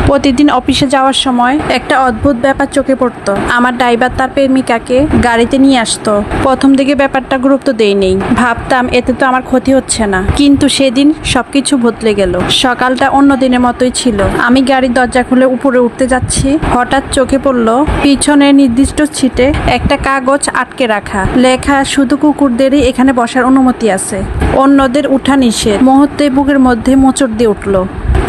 প্রতিদিন অফিসে যাওয়ার সময় একটা অদ্ভুত ব্যাপার চোখে পড়তো। আমার ড্রাইভার তার প্রেমিকাকে গাড়িতে নিয়ে আসতো। প্রথম দিকে ব্যাপারটা গুরুত্ব দেইনি, ভাবতাম এতে তো আমার ক্ষতি হচ্ছে না। কিন্তু সেদিন সবকিছু বদলে গেল। সকালটা অন্য দিনের মতোই ছিল। আমি গাড়ির দরজা খুলে উপরে উঠতে যাচ্ছি, হঠাৎ চোখে পড়লো পিছনের নির্দিষ্ট সিটে একটা কাগজ আটকে রাখা, লেখা শুধু কুকুরদেরই এখানে বসার অনুমতি আছে, অন্যদের উঠা নিষেধ। মুহূর্তে বুকের মধ্যে মোচড় দিয়ে উঠলো।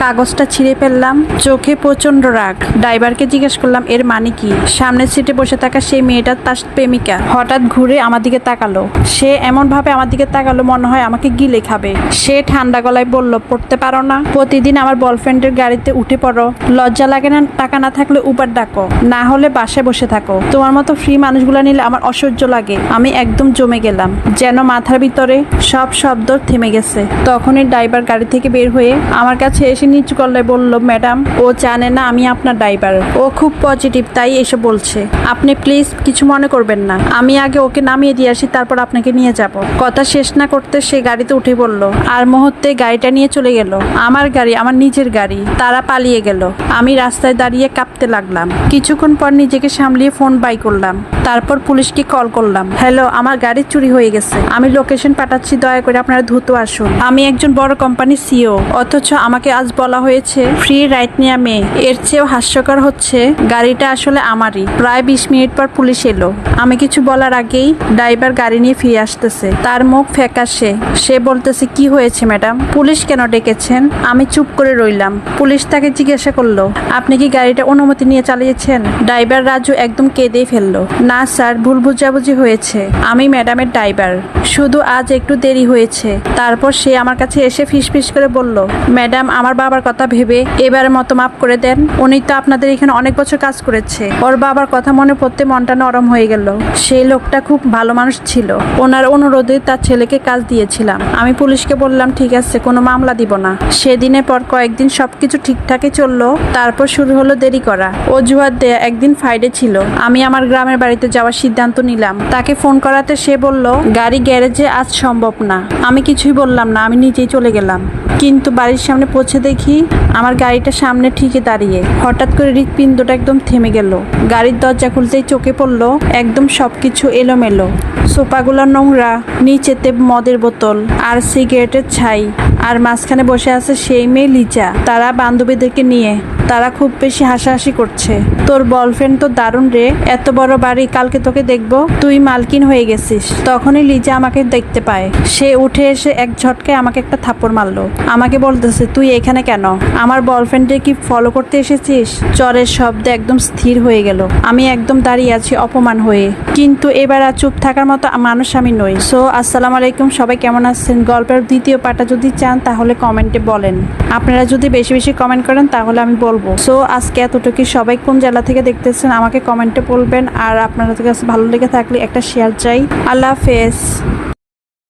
কাগজটা ছিঁড়ে ফেললাম, চোখে প্রচন্ড রাগ। ড্রাইভারকে জিজ্ঞেস করলাম এর মানে কি। সামনের সিটে বসে থাকা সেই মেয়েটা তার প্রেমিকা হঠাৎ ঘুরে আমার দিকে তাকালো। সে এমন ভাবে আমার দিকে তাকালো মনে হয় আমাকে গিলে খাবে। সে ঠান্ডা গলায় বলল, পড়তে পারো না? প্রতিদিন আমার বয়ফ্রেন্ডের গাড়িতে উঠে পড়ো, লজ্জা লাগে না? টাকা না থাকলে উবার ডাকো, না হলে বাসায় বসে থাকো। তোমার মতো ফ্রি মানুষগুলা নিলে আমার অসহ্য লাগে। আমি একদম জমে গেলাম, যেন মাথার ভিতরে সব শব্দ থেমে গেছে। তখনই ড্রাইভার গাড়ি থেকে বের হয়ে আমার কাছে এসে নিচু গলায় বলল, ম্যাডাম ও জানে না আমি আপনার ড্রাইভার। ও খুব পজিটিভ তাই এসে বলছে। আপনি প্লিজ কিছু মনে করবেন না, আমি আগে ওকে নামিয়ে দিয়ে আসি, তারপর আপনাকে নিয়ে যাব। কথা শেষ না করতে সে গাড়িতে উঠে পড়ল, আর মুহূর্তে গাড়িটা নিয়ে চলে গেল। আমার গাড়ি, আমার নিজের গাড়ি। তারা পালিয়ে গেল। আমি রাস্তায় দাঁড়িয়ে কাঁপতে লাগলাম। কিছুক্ষণ পর নিজেকে সামলিয়ে ফোন বাই করলাম, তারপর পুলিশকে কল করলাম। হ্যালো, আমার গাড়ি চুরি হয়ে গেছে, আমি লোকেশন পাঠাচ্ছি, দয়া করে আপনারা দ্রুত আসুন। আমি একজন বড় কোম্পানির সিইও, অথচ আমাকে আজ বলা হয়েছে ফ্রি রাইড নেওয়া মেয়ে। এর চেয়েও হাস্যকর হচ্ছে গাড়িটা আসলে আমারই। প্রায় 20 মিনিট পর পুলিশ এলো। আমি কিছু বলার আগেই ড্রাইভার গাড়ি নিয়ে ফিরে আসতেছে। তার মুখ ফ্যাকাশে। সে বলতেছে, কি হয়েছে ম্যাডাম? পুলিশ কেন ডেকেছেন? আমি চুপ করে রইলাম। পুলিশ তাকে জিজ্ঞাসা করলো, আপনি কি গাড়িটা অনুমতি নিয়ে চালিয়েছেন? ড্রাইভার রাজু একদম কেঁদেই ফেললো। না স্যার, ভুল বুঝাবুঝি হয়েছে, আমি ম্যাডামের ড্রাইভার, শুধু আজ একটু দেরি হয়েছে। তারপর সে আমার কাছে এসে ফিসফিস করে বলল, ম্যাডাম আমার বাবার কথা ভেবে এবারের মতো মাফ করে দেন। উনি তো আপনাদের এখানে অনেক বছর কাজ করেছে। ওর বাবার কথা মনে পড়তে মনটা নরম হয়ে গেল। সেই লোকটা খুব ভালো মানুষ ছিল। ওনার অনুরোধে তার ছেলেকে কাজ দিয়েছিলাম। আমি পুলিশকে বললাম, ঠিক আছে, কোনো মামলা দিব না। সেদিনের পর কয়েকদিন সবকিছু ঠিকঠাকই চললো। তারপর শুরু হলো দেরি করা। অজুহাত দেয়া একদিন ফ্রাইডে ছিল। আমি আমার গ্রামের বাড়িতে যাওয়ার সিদ্ধান্ত নিলাম। তাকে ফোন করাতে সে বলল গাড়ি গ্যারেজে আজ সম্ভব না। আমি কিছুই বললাম না, আমি নিজেই চলে গেলাম। কিন্তু বাড়ির সামনে পৌঁছে দেখি আমার গাড়িটা সামনে ঠিকই দাঁড়িয়ে। হঠাৎ করে হৃৎপিণ্ডটা একদম থেমে গেল। গাড়ির দরজা খুলতেই চোখে পড়লো একদম সবকিছু এলোমেলো। সোফাগুলো নোংরা, নিচেতে মদের বোতল আর সিগারেটের ছাই, আর মাঝখানে বসে আছে সেই মেয়ে লিজা, তারা বান্ধবীদেরকে নিয়ে। তারা খুব বেশি হাসাহাসি করছে। তোর বয়ফ্রেন্ড তো দারুণ রে, এত বড় বাড়ি, কালকে তোকে দেখবো, তুই মালকিন হয়ে গেছিস। তখনই লিজা আমাকে দেখতে পায়। সে উঠে এসে এক ঝটকায় আমাকে একটা থাপ্পড় মারলো। আমাকে বলতেছে, তুই এখানে কেন? আমার বয়ফ্রেন্ডে কি ফলো করতে এসেছিস? চরের শব্দে একদম স্থির হয়ে গেল। আমি একদম দাঁড়িয়ে আছি অপমান হয়ে। কিন্তু এবার আর চুপ থাকার মতো মানুষ আমি নই। সো আসসালামু আলাইকুম, সবাই কেমন আছেন? গল্পের দ্বিতীয় পার্টটা যদি চান তাহলে কমেন্টে বলেন। আপনারা যদি বেশি বেশি কমেন্ট করেন তাহলে আমি বলবো। সো আজকে এতটুকু। সবাই কোন জেলা থেকে দেখতেছেন আমাকে কমেন্টে বলবেন। আর আপনাদের কাছে ভালো লেগে থাকলে একটা শেয়ার চাই। আল্লাহ হাফেজ।